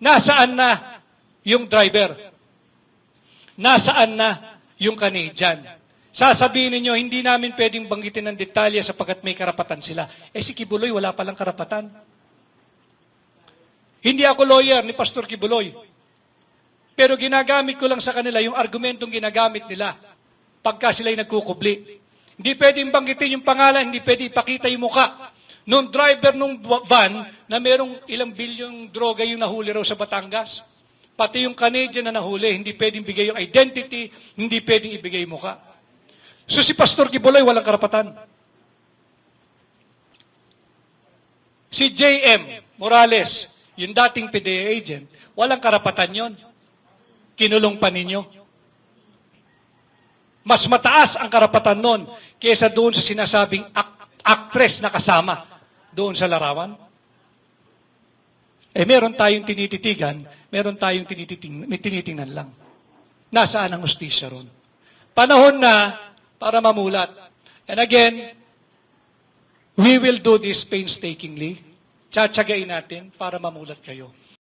Nasaan na yung driver? Nasaan na yung Canadian? Sasabihin ninyo, hindi namin pwedeng banggitin ng detalye sapagkat may karapatan sila. Eh si Kibuloy, wala palang karapatan. Hindi ako lawyer ni Pastor Kibuloy. Pero ginagamit ko lang sa kanila yung argumentong ginagamit nila pagka sila'y nagkukubli. Hindi pwedeng banggitin yung pangalan, hindi pwedeng ipakita yung muka. Nung driver nung van na merong ilang bilyong droga yung nahuli raw sa Batangas, pati yung Canadian na nahuli, hindi pwedeng bigay yung identity, hindi pwedeng ibigay yung muka. So si Pastor Kibuloy walang karapatan. Si J.M. Morales, yung dating PDEA agent, walang karapatan yon. Kinulong pa ninyo. Mas mataas ang karapatan nun kaysa doon sa sinasabing actress na kasama doon sa larawan. Eh meron tayong tinititigan, meron tayong tinitingnan lang. Nasaan ang hustisya ron? Panahon na para mamulat. And again, we will do this painstakingly. Tsatsagain natin para mamulat kayo.